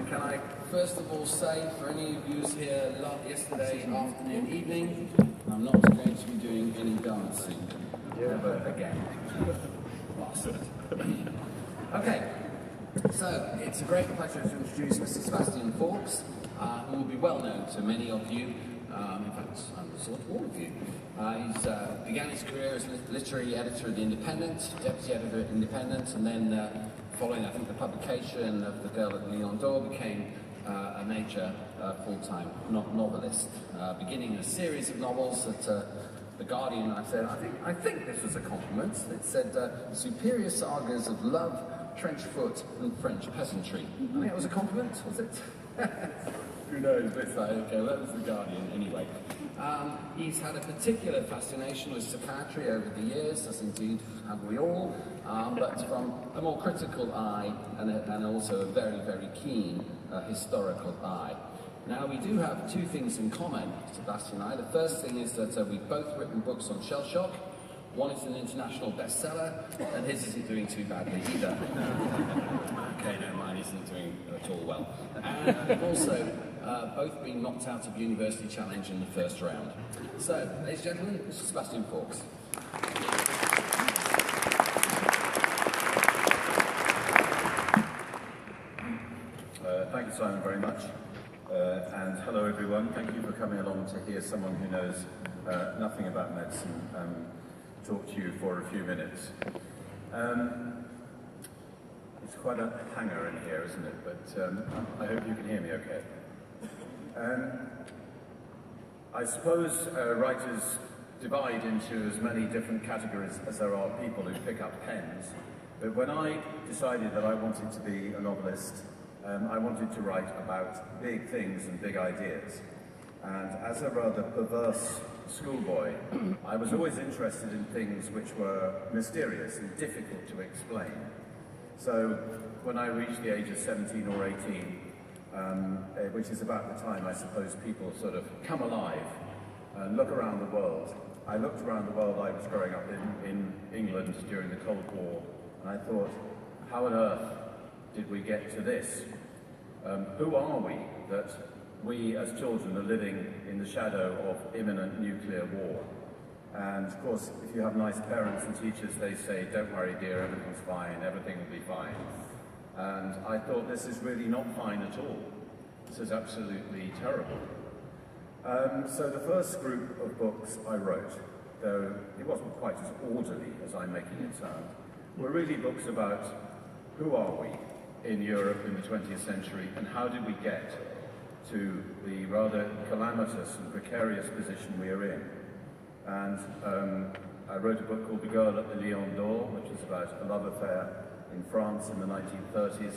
can I first of all say, for any of you here yesterday afternoon, evening, I'm not going to be doing any dancing ever again. Bastard. Okay, so it's a great pleasure to introduce Mr. Sebastian Faulks, who will be well known to many of you. In fact, I'm sort of all of you. He began his career as literary editor at The Independent, deputy editor at Independent, and then following, I think, the publication of The Girl at Lion d'Or, became a major full-time novelist, beginning a series of novels at The Guardian. I think this was a compliment. It said, superior sagas of love, trench foot, and French peasantry. I think it was a compliment, was it? Who knows? Okay, well, that was The Guardian anyway. He's had a particular fascination with psychiatry over the years, as indeed have we all, but from a more critical eye and also a very, very keen historical eye. Now, we do have two things in common, Sebastian and I. The first thing is that we've both written books on shell shock. One is an international bestseller, and his isn't doing too badly either. Okay, no, mine isn't doing at all well. And we've also both been knocked out of University Challenge in the first round. So, ladies and gentlemen, Mr. Sebastian Faulks. Thank you, Simon, very much. And hello, everyone. Thank you for coming along to hear someone who knows nothing about medicine talk to you for a few minutes. It's quite a hanger in here, isn't it? But I hope you can hear me okay. I suppose writers divide into as many different categories as there are people who pick up pens. But when I decided that I wanted to be a novelist, I wanted to write about big things and big ideas. And as a rather perverse schoolboy, I was always interested in things which were mysterious and difficult to explain. So when I reached the age of 17 or 18, which is about the time, I suppose, people sort of come alive and look around the world. I looked around the world. I was growing up in England during the Cold War, and I thought, how on earth did we get to this? Who are we that we as children are living in the shadow of imminent nuclear war? And of course, if you have nice parents and teachers, they say, don't worry dear, everything's fine, everything will be fine. And I thought, this is really not fine at all. This is absolutely terrible. So the first group of books I wrote, though it wasn't quite as orderly as I'm making it sound, were really books about who are we in Europe in the 20th century, and how did we get to the rather calamitous and precarious position we are in. And I wrote a book called The Girl at the Lion d'Or, which is about a love affair in France in the 1930s.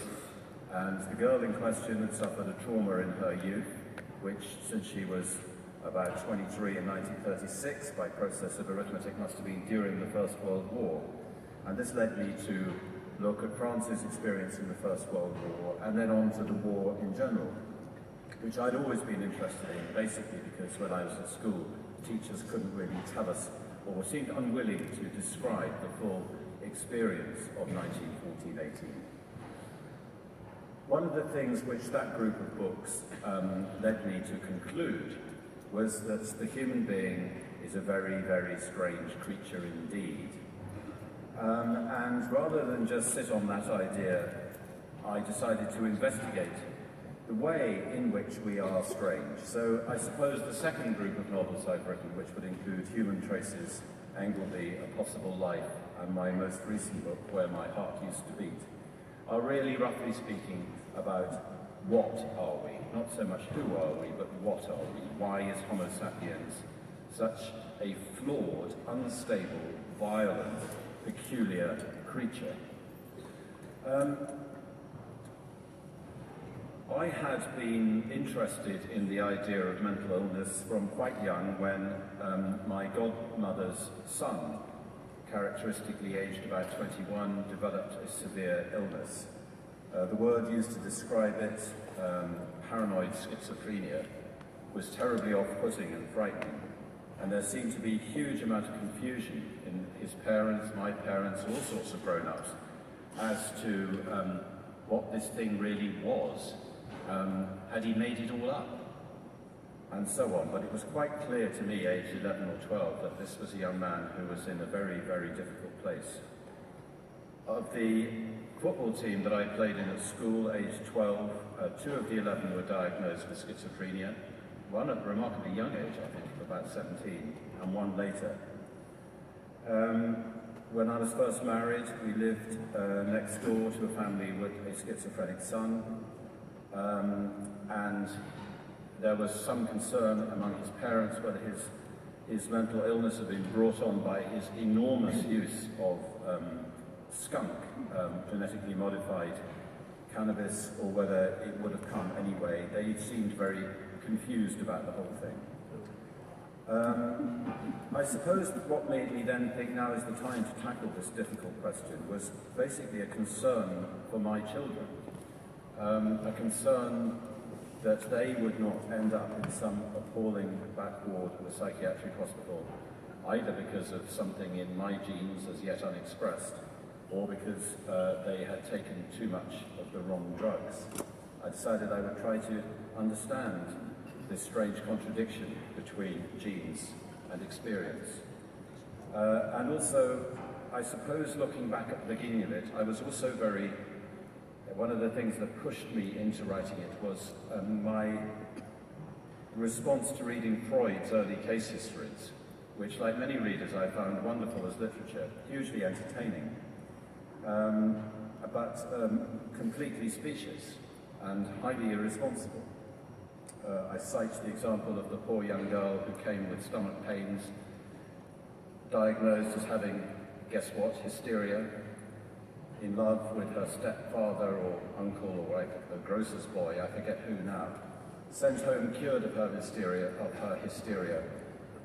And the girl in question had suffered a trauma in her youth, which, since she was about 23 in 1936, by process of arithmetic, must have been during the First World War. And this led me to look at France's experience in the First World War, and then on to the war in general, which I'd always been interested in, basically because when I was at school, teachers couldn't really tell us, or seemed unwilling to describe the full experience of 1914-18. One of the things which that group of books led me to conclude was that the human being is a very, very strange creature indeed. And rather than just sit on that idea, I decided to investigate the way in which we are strange. So I suppose the second group of novels I've written, which would include Human Traces, Angleby, A Possible Life, and my most recent book, Where My Heart Used to Beat, are really, roughly speaking, about what are we? Not so much who are we, but what are we? Why is Homo sapiens such a flawed, unstable, violent, peculiar creature? I had been interested in the idea of mental illness from quite young, when my godmother's son, characteristically aged about 21, developed a severe illness. The word used to describe it, paranoid schizophrenia, was terribly off-putting and frightening, and there seemed to be a huge amount of confusion in his parents, my parents, all sorts of grown-ups, as to what this thing really was. Had he made it all up? And so on. But it was quite clear to me, age 11 or 12, that this was a young man who was in a very, very difficult place. Of the football team that I played in at school, aged 12, 2 of the 11 were diagnosed with schizophrenia. One at a remarkably young age, I think, about 17, and one later. When I was first married, we lived next door to a family with a schizophrenic son, and there was some concern among his parents whether his mental illness had been brought on by his enormous use of skunk, genetically modified cannabis, or whether it would have come anyway. They seemed very confused about the whole thing. I suppose what made me then think now is the time to tackle this difficult question was basically a concern for my children, a concern that they would not end up in some appalling back ward of a psychiatric hospital, either because of something in my genes as yet unexpressed, or because they had taken too much of the wrong drugs. I decided I would try to understand this strange contradiction between genes and experience. And also, I suppose looking back at the beginning of it, I was also one of the things that pushed me into writing it was my response to reading Freud's early case histories, which, like many readers, I found wonderful as literature, hugely entertaining, but completely specious and highly irresponsible. I cite the example of the poor young girl who came with stomach pains, diagnosed as having, guess what, hysteria, in love with her stepfather or uncle or like a grocer's boy, I forget who now, sent home cured of her hysteria,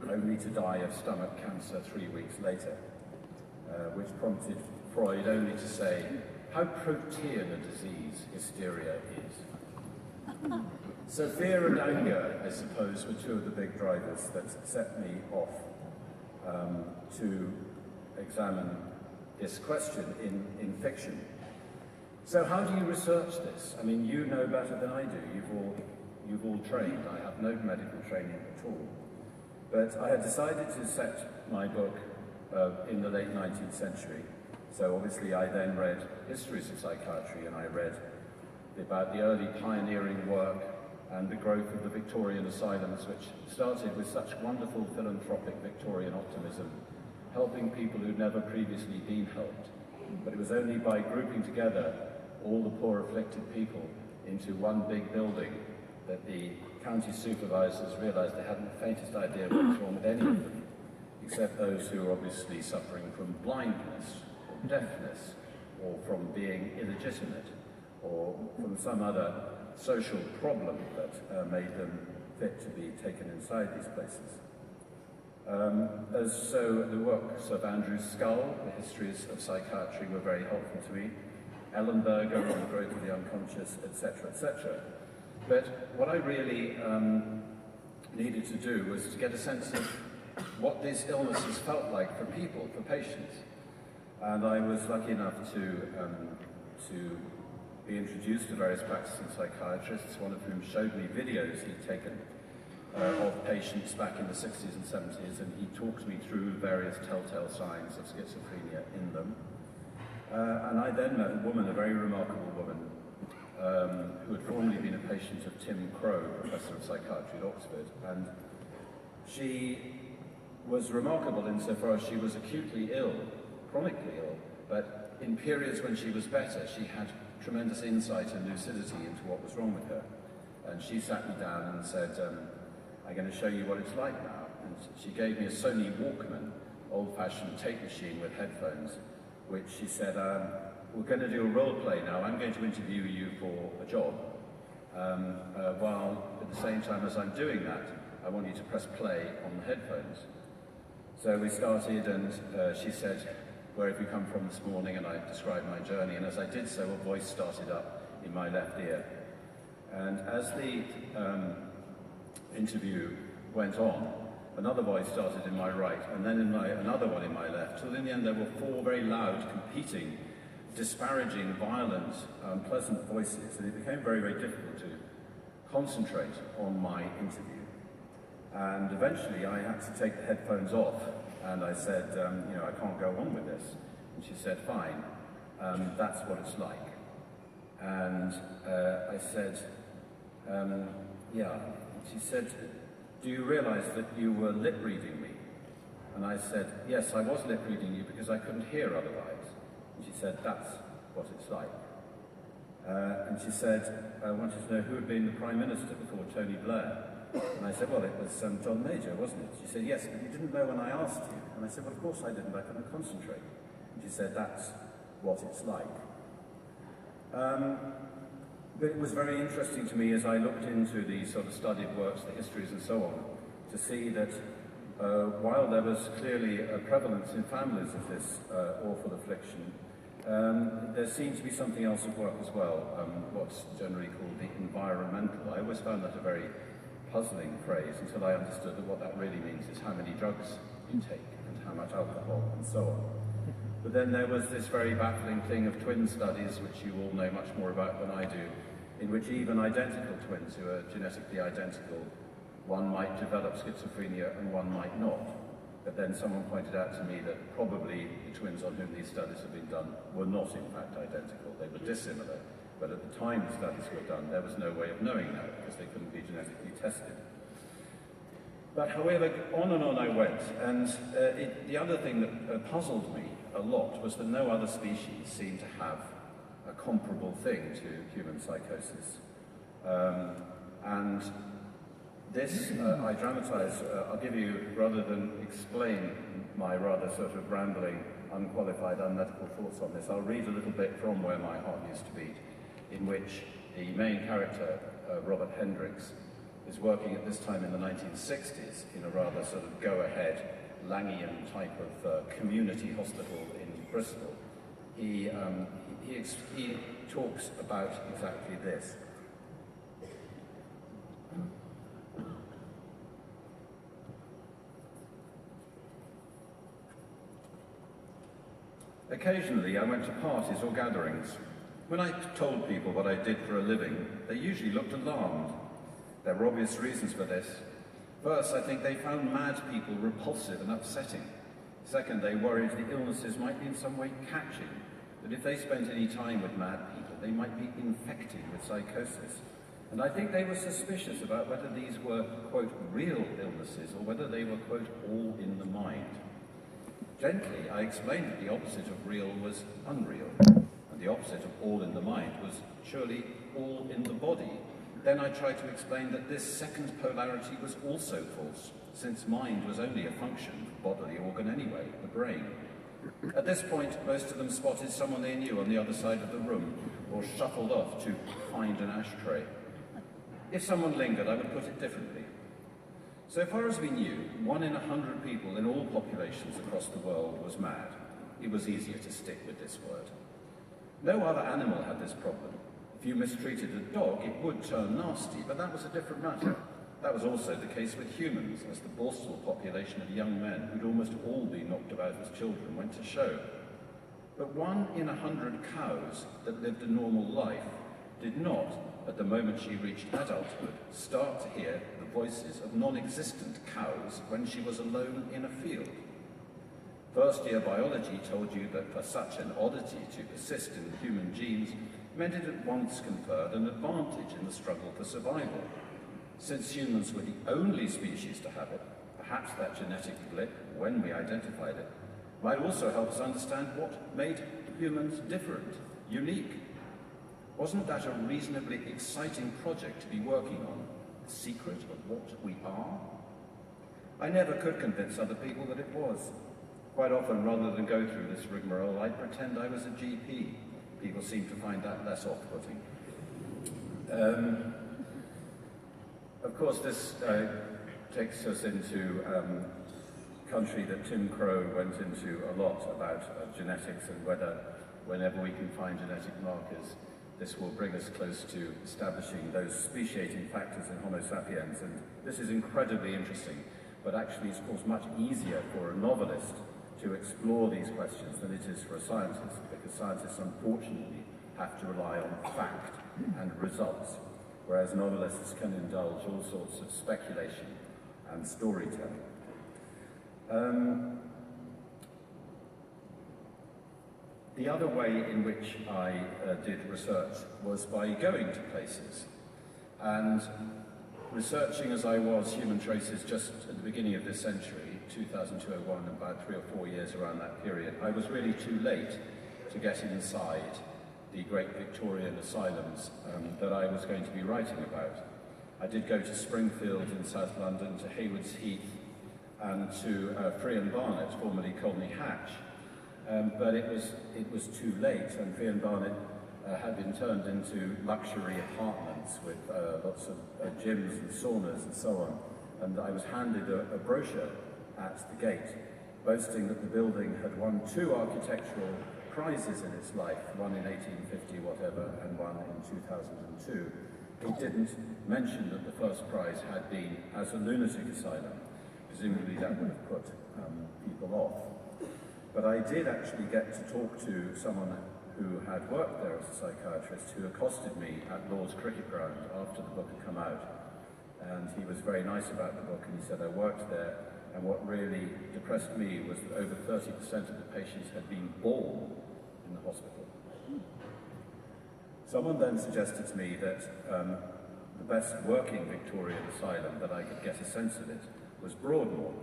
only to die of stomach cancer 3 weeks later, which prompted Freud only to say, how protean a disease hysteria is. So fear and anger, I suppose, were two of the big drivers that set me off to examine this question in fiction. So how do you research this? I mean, you know better than I do. You've all trained. I have no medical training at all. But I had decided to set my book in the late 19th century. So obviously I then read histories of psychiatry, and I read about the early pioneering work and the growth of the Victorian asylums, which started with such wonderful philanthropic Victorian optimism, helping people who'd never previously been helped. But it was only by grouping together all the poor afflicted people into one big building that the county supervisors realized they hadn't the faintest idea what was wrong with any of them, except those who were obviously suffering from blindness, or deafness, or from being illegitimate, or from some other social problem that made them fit to be taken inside these places. So the works of Andrew Scull, the histories of psychiatry, were very helpful to me. Ellenberger on the growth of the unconscious, etc., etc. But what I really needed to do was to get a sense of what these illnesses felt like for people, for patients. And I was lucky enough to be introduced to various practicing psychiatrists, one of whom showed me videos he'd taken of patients back in the 60s and 70s, and he talked me through various telltale signs of schizophrenia in them. And I then met a woman, a very remarkable woman, who had formerly been a patient of Tim Crowe, Professor of Psychiatry at Oxford, and she was remarkable insofar as she was acutely ill, chronically ill, but in periods when she was better, she had tremendous insight and lucidity into what was wrong with her. And she sat me down and said, I'm going to show you what it's like now. And she gave me a Sony Walkman, old-fashioned tape machine with headphones, which she said, we're going to do a role play now. I'm going to interview you for a job. While at the same time as I'm doing that, I want you to press play on the headphones. So we started, and she said, where have you come from this morning? And I described my journey, and as I did so, a voice started up in my left ear. And as the interview went on, another voice started in my right, and then another one in my left, till in the end there were four very loud, competing, disparaging, violent, unpleasant voices, and it became very, very difficult concentrate on my interview. And eventually I had to take the headphones off, and I said, you know, I can't go on with this. And she said, fine, that's what it's like. And I said, yeah. She said, do you realize that you were lip reading me? And I said, yes, I was lip reading you because I couldn't hear otherwise. And she said, that's what it's like. And she said, I wanted to know who had been the Prime Minister before Tony Blair. And I said, well, it was John Major, wasn't it? She said, yes, but you didn't know when I asked you. And I said, well, of course I didn't, I couldn't concentrate. And she said, that's what it's like. But it was very interesting to me as I looked into the sort of studied works, the histories and so on, to see that while there was clearly a prevalence in families of this awful affliction, there seemed to be something else at work as well, what's generally called the environmental. I always found that a very puzzling phrase until I understood that what that really means is how many drugs you take and how much alcohol and so on. But then there was this very baffling thing of twin studies, which you all know much more about than I do, in which even identical twins who are genetically identical, one might develop schizophrenia and one might not. But then someone pointed out to me that probably the twins on whom these studies have been done were not in fact identical, they were dissimilar. But at the time the studies were done, there was no way of knowing that because they couldn't be genetically tested. But however, on and on I went, and the other thing that puzzled me a lot was that no other species seemed to have a comparable thing to human psychosis. And this, I dramatize, I'll give you, rather than explain my rather sort of rambling, unqualified, unmedical thoughts on this, I'll read a little bit from Where My Heart Used to Beat, in which the main character, Robert Hendricks, is working at this time in the 1960s in a rather sort of go-ahead, Langian type of community hospital in Bristol. He talks about exactly this. Occasionally, I went to parties or gatherings. When I told people what I did for a living, they usually looked alarmed. There were obvious reasons for this. First, I think they found mad people repulsive and upsetting. Second, they worried the illnesses might be in some way catching, that if they spent any time with mad people, they might be infected with psychosis. And I think they were suspicious about whether these were, quote, real illnesses or whether they were, quote, all in the mind. Gently, I explained that the opposite of real was unreal, and the opposite of all in the mind was surely all in the body. Then I tried to explain that this second polarity was also false, since mind was only a function of the bodily organ anyway, the brain. At this point, most of them spotted someone they knew on the other side of the room, or shuffled off to find an ashtray. If someone lingered, I would put it differently. So far as we knew, 1 in 100 people in all populations across the world was mad. It was easier to stick with this word. No other animal had this problem. If you mistreated a dog, it would turn nasty, but that was a different matter. That was also the case with humans, as the borstal population of young men, who'd almost all been knocked about as children, went to show. But 1 in 100 cows that lived a normal life did not, at the moment she reached adulthood, start to hear the voices of non-existent cows when she was alone in a field. First-year biology told you that for such an oddity to persist in the human genes meant it at once conferred an advantage in the struggle for survival. Since humans were the only species to have it, perhaps that genetic blip, when we identified it, might also help us understand what made humans different, unique. Wasn't that a reasonably exciting project to be working on? The secret of what we are? I never could convince other people that it was. Quite often, rather than go through this rigmarole, I'd pretend I was a GP. People seem to find that less off-putting. Of course, this takes us into country that Tim Crow went into a lot about genetics and whether, whenever we can find genetic markers, this will bring us close to establishing those speciating factors in Homo sapiens. And this is incredibly interesting, but actually it's, of course, much easier for a novelist to explore these questions than it is for a scientist, because scientists, unfortunately, have to rely on fact and results. whereas novelists can indulge all sorts of speculation and storytelling. The other way in which I did research was by going to places. And researching as I was human traces just at the beginning of this century, 2001, about 3 or 4 years around that period, I was really too late to get inside the great Victorian asylums that I was going to be writing about. I did go to Springfield in South London, to Haywards Heath, and to Friern Barnet, formerly Colney Hatch. But it was too late, and Friern Barnet had been turned into luxury apartments with lots of gyms and saunas and so on. And I was handed a brochure at the gate, boasting that the building had won 2 architectural prizes in its life, one in 1850 whatever, and one in 2002. It didn't mention that the first prize had been as a lunatic asylum. Presumably that would have put people off. But I did actually get to talk to someone who had worked there as a psychiatrist, who accosted me at Lord's Cricket Ground after the book had come out. And he was very nice about the book, and he said, I worked there, and what really depressed me was that over 30% of the patients had been born in the hospital. Someone then suggested to me that the best working Victorian asylum that I could get a sense of it was Broadmoor.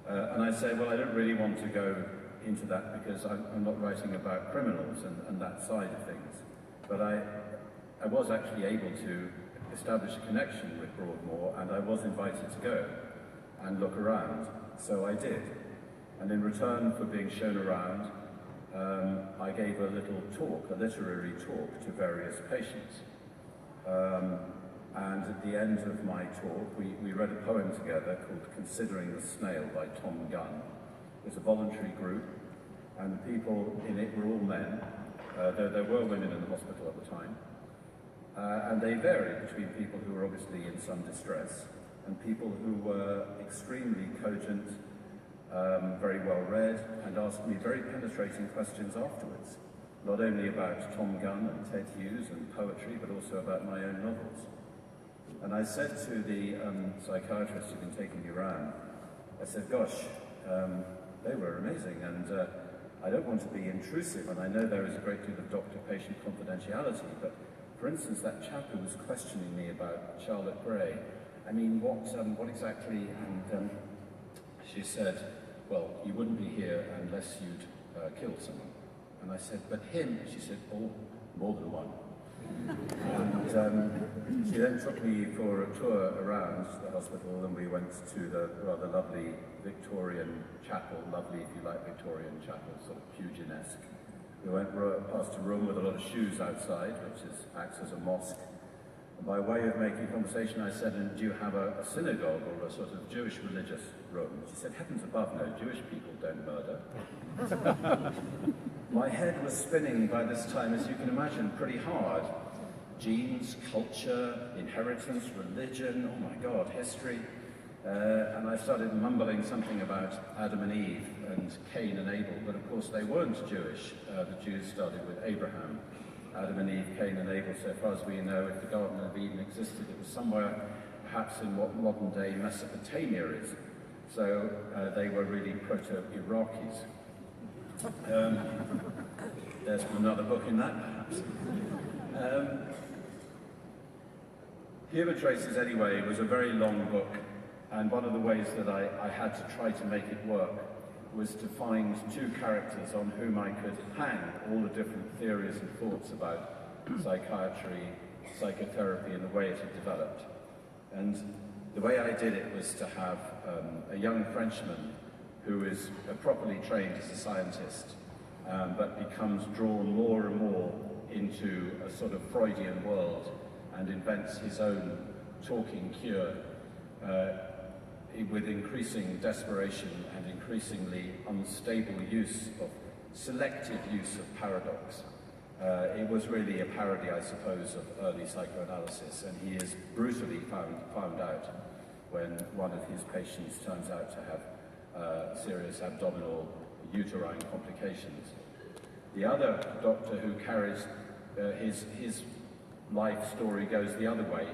And I said, well, I don't really want to go into that because I'm not writing about criminals and that side of things. But I was actually able to establish a connection with Broadmoor, and I was invited to go and look around. So I did. And in return for being shown around, I gave a little talk, a literary talk, to various patients. And at the end of my talk, we read a poem together called Considering the Snail by Tom Gunn. It was a voluntary group, and the people in it were all men, though there were women in the hospital at the time. And they varied between people who were obviously in some distress and people who were extremely cogent, very well read, and asked me very penetrating questions afterwards, not only about Tom Gunn and Ted Hughes and poetry, but also about my own novels. And I said to the psychiatrist who'd been taking me around, I said, gosh, they were amazing, and I don't want to be intrusive, and I know there is a great deal of doctor-patient confidentiality, but for instance, that chap who was questioning me about Charlotte Gray, I mean, what exactly? And she said, well, you wouldn't be here unless you'd killed someone. And I said, but him? She said, oh, more than one. And she then took me for a tour around the hospital, and we went to the rather lovely Victorian chapel, lovely if you like Victorian chapel, sort of Pugin-esque. We went past a room with a lot of shoes outside, which acts as a mosque. And by way of making conversation, I said, and do you have a synagogue or a sort of Jewish religious room? She said, heavens above, no, Jewish people don't murder. My head was spinning by this time, as you can imagine, pretty hard. Genes, culture, inheritance, religion, oh my God, history. And I started mumbling something about Adam and Eve and Cain and Abel, but of course they weren't Jewish. The Jews started with Abraham. Adam and Eve, Cain and Abel, so far as we know, if the Garden of Eden existed, it was somewhere perhaps in what modern-day Mesopotamia is. So they were really proto-Iraqis. There's another book in that, perhaps. Human Traces, anyway, was a very long book, and one of the ways that I had to try to make it work was to find 2 characters on whom I could hang all the different theories and thoughts about psychiatry, psychotherapy, and the way it had developed. And the way I did it was to have a young Frenchman who is properly trained as a scientist, but becomes drawn more and more into a sort of Freudian world and invents his own talking cure with increasing desperation and increasingly unstable use of selective use of paradox. It was really a parody, I suppose, of early psychoanalysis, and he is brutally found out when one of his patients turns out to have serious abdominal uterine complications. The other doctor who carries his life story goes the other way.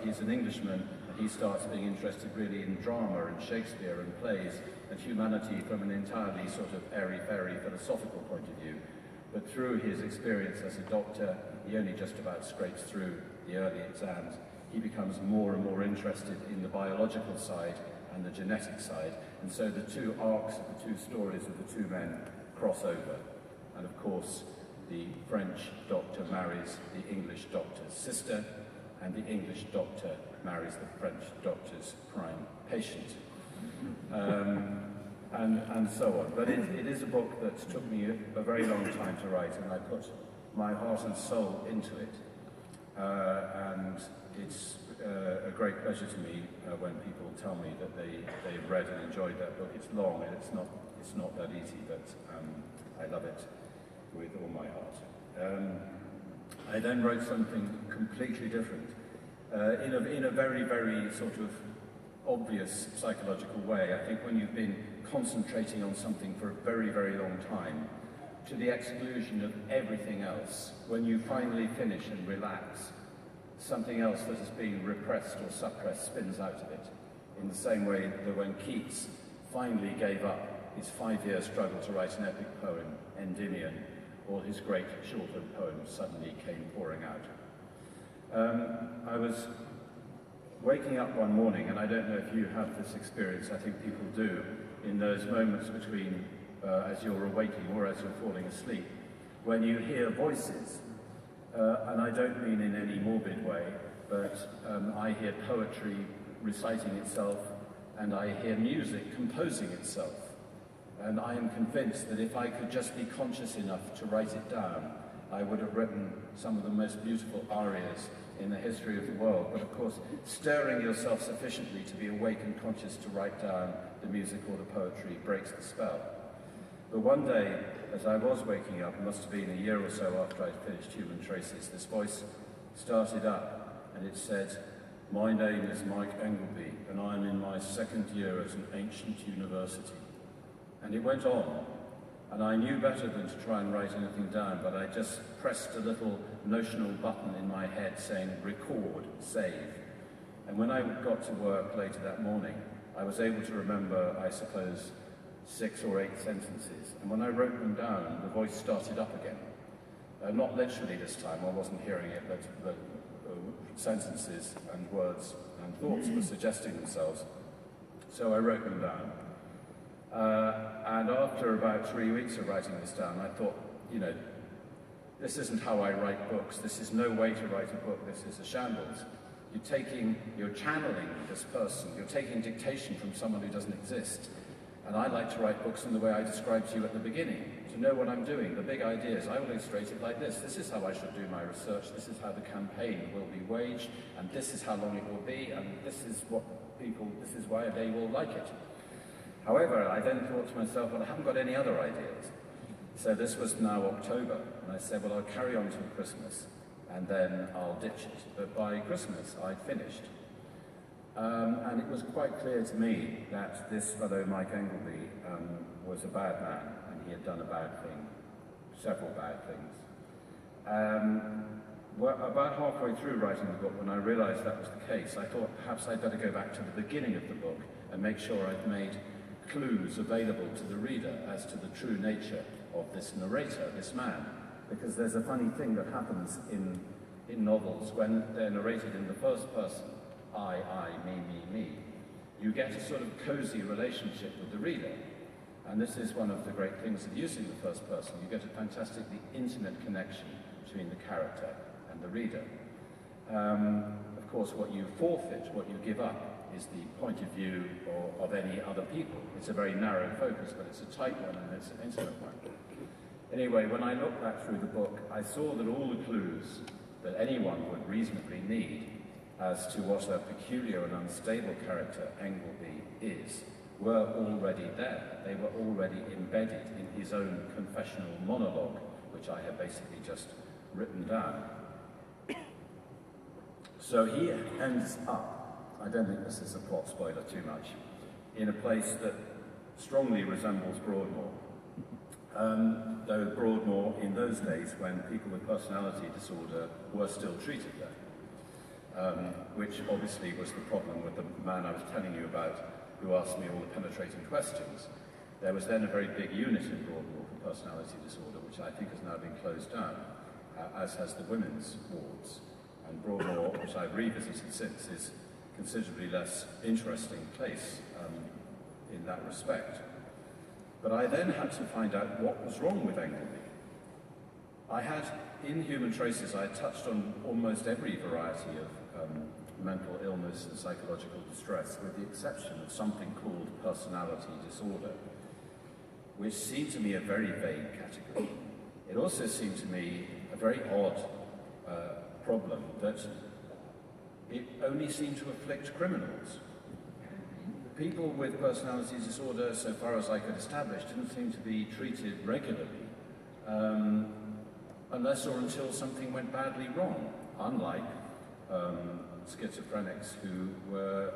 He's an Englishman, and he starts being interested really in drama and Shakespeare and plays and humanity from an entirely sort of airy-fairy philosophical point of view. But through his experience as a doctor, he only just about scrapes through the early exams. He becomes more and more interested in the biological side and the genetic side, and so the two arcs of the two stories of the two men cross over. And of course, the French doctor marries the English doctor's sister, and the English doctor marries the French doctor's prime patient. And so on. But it is a book that took me a very long time to write, and I put my heart and soul into it. And it's a great pleasure to me when people tell me that they've read and enjoyed that book. It's long and it's not that easy, but I love it with all my heart. I then wrote something completely different in a very, very sort of obvious psychological way. I think when you've been concentrating on something for a very, very long time, to the exclusion of everything else, when you finally finish and relax, something else that has been repressed or suppressed spins out of it. In the same way that when Keats finally gave up his 5-year struggle to write an epic poem, Endymion, all his great shorthand poems suddenly came pouring out. I was waking up one morning, and I don't know if you have this experience, I think people do, in those moments between as you're awaking or as you're falling asleep, when you hear voices, and I don't mean in any morbid way, but I hear poetry reciting itself, and I hear music composing itself. And I am convinced that if I could just be conscious enough to write it down, I would have written some of the most beautiful arias in the history of the world. But of course, stirring yourself sufficiently to be awake and conscious to write down the music or the poetry breaks the spell. But one day, as I was waking up, it must have been a year or so after I'd finished Human Traces, this voice started up and it said, "My name is Mike Engleby, and I'm in my 2nd year at an ancient university." And it went on, and I knew better than to try and write anything down, but I just pressed a little notional button in my head saying, "Record, save." And when I got to work later that morning, I was able to remember, I suppose, 6 or 8 sentences. And when I wrote them down, the voice started up again. Not literally this time, I wasn't hearing it, but sentences and words and thoughts were suggesting themselves. So I wrote them down. And after about 3 weeks of writing this down, I thought, you know, this isn't how I write books. This is no way to write a book. This is a shambles. You're channeling this person. You're taking dictation from someone who doesn't exist. And I like to write books in the way I described to you at the beginning, to know what I'm doing, the big ideas. I will illustrate it like this. This is how I should do my research. This is how the campaign will be waged, and this is how long it will be, and this is why they will like it. However, I then thought to myself, well, I haven't got any other ideas. So this was now October, and I said, well, I'll carry on till Christmas, and then I'll ditch it. But by Christmas, I'd finished. And it was quite clear to me that this fellow, Mike Engleby, was a bad man, and he had done a bad thing, several bad things. Well, about halfway through writing the book, when I realized that was the case, I thought perhaps I'd better go back to the beginning of the book and make sure I'd made clues available to the reader as to the true nature of this narrator, this man. Because there's a funny thing that happens in novels when they're narrated in the first person. I, me. You get a sort of cozy relationship with the reader. And this is one of the great things of using the first person. You get a fantastically intimate connection between the character and the reader. Of course, what you forfeit, what you give up, is the point of view of any other people. It's a very narrow focus, but it's a tight one and it's an intimate one. Anyway, when I looked back through the book, I saw that all the clues that anyone would reasonably need as to what a peculiar and unstable character Engleby is were already there. They were already embedded in his own confessional monologue, which I have basically just written down. So he ends up, I don't think this is a plot spoiler too much, in a place that strongly resembles Broadmoor. though Broadmoor in those days when people with personality disorder were still treated there, which obviously was the problem with the man I was telling you about who asked me all the penetrating questions. There was then a very big unit in Broadmoor for personality disorder, which I think has now been closed down, as has the women's wards. And Broadmoor, which I've revisited since, is a considerably less interesting place in that respect. But I then had to find out what was wrong with Engleby. I had, in Human Traces, I had touched on almost every variety of mental illness and psychological distress, with the exception of something called personality disorder, which seemed to me a very vague category. It also seemed to me a very odd problem that it only seemed to afflict criminals. People with personality disorder, so far as I could establish, didn't seem to be treated regularly, unless or until something went badly wrong, unlike schizophrenics who were,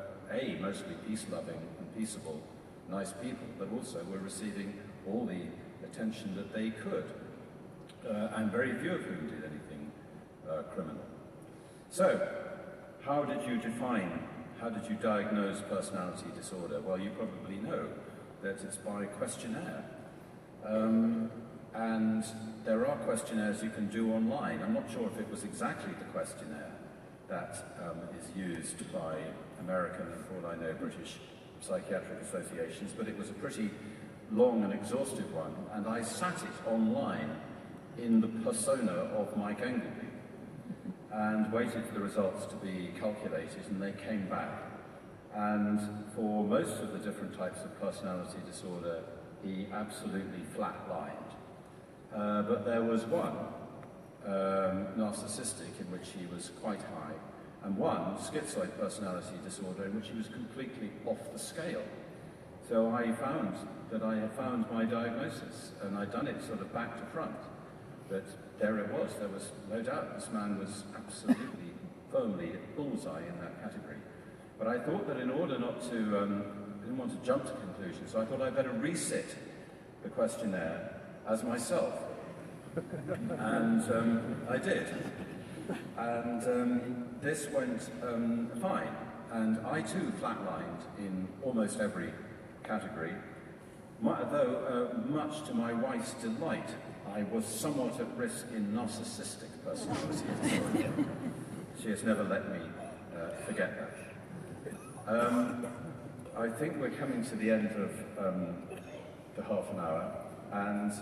mostly peace-loving and peaceable, nice people, but also were receiving all the attention that they could, and very few of whom did anything criminal. So, how did you diagnose personality disorder? Well, you probably know that it's by questionnaire. And there are questionnaires you can do online. I'm not sure if it was exactly the questionnaire that is used by American, and for all I know, British psychiatric associations, but it was a pretty long and exhaustive one, and I sat it online in the persona of Mike Engleby and waited for the results to be calculated, and they came back. And for most of the different types of personality disorder, he absolutely flatlined. But there was one, narcissistic, in which he was quite high, and one, schizoid personality disorder, in which he was completely off the scale. So I found that I had found my diagnosis, and I'd done it sort of back to front. But there it was. There was no doubt this man was absolutely firmly at bullseye in that category. But I thought that in order not to, didn't want to jump to conclusions, so I thought I'd better resit the questionnaire as myself. And I did. And this went fine. And I too flatlined in almost every category, though much to my wife's delight, I was somewhat at risk in narcissistic personality disorder. She has never let me forget that. I think we're coming to the end of the half an hour, and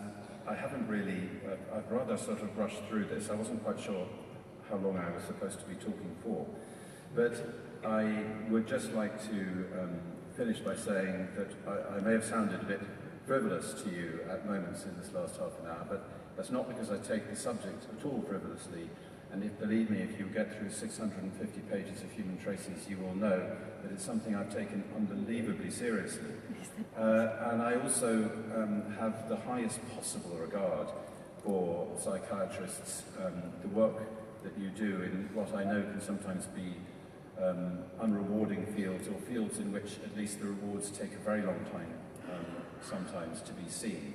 I haven't really, I've rather sort of rushed through this. I wasn't quite sure how long I was supposed to be talking for, but I would just like to finish by saying that I may have sounded a bit frivolous to you at moments in this last half an hour, but that's not because I take the subject at all frivolously. And believe me, if you get through 650 pages of Human Traces, you will know that it's something I've taken unbelievably seriously. And I also have the highest possible regard for psychiatrists, the work that you do in what I know can sometimes be unrewarding fields, or fields in which at least the rewards take a very long time sometimes to be seen.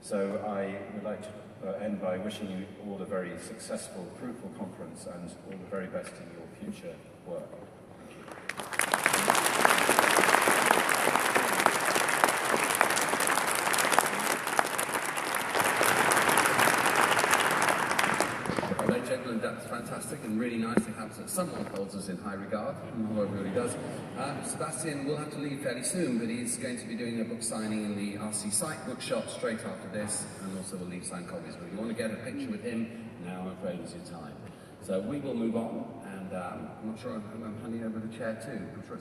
So I would like to end by wishing you all a very successful, fruitful conference and all the very best in your future work. Ladies and gentlemen, that's fantastic and really nice to have someone who holds us in high regard. Not everybody does. Sebastian will have to leave fairly soon, but he's going to be doing a book signing in the RCPsych bookshop straight after this, and also will leave signed copies. But if you want to get a picture with him, now I'm afraid is your time. So we will move on, and I'm not sure I'm handing over the chair too.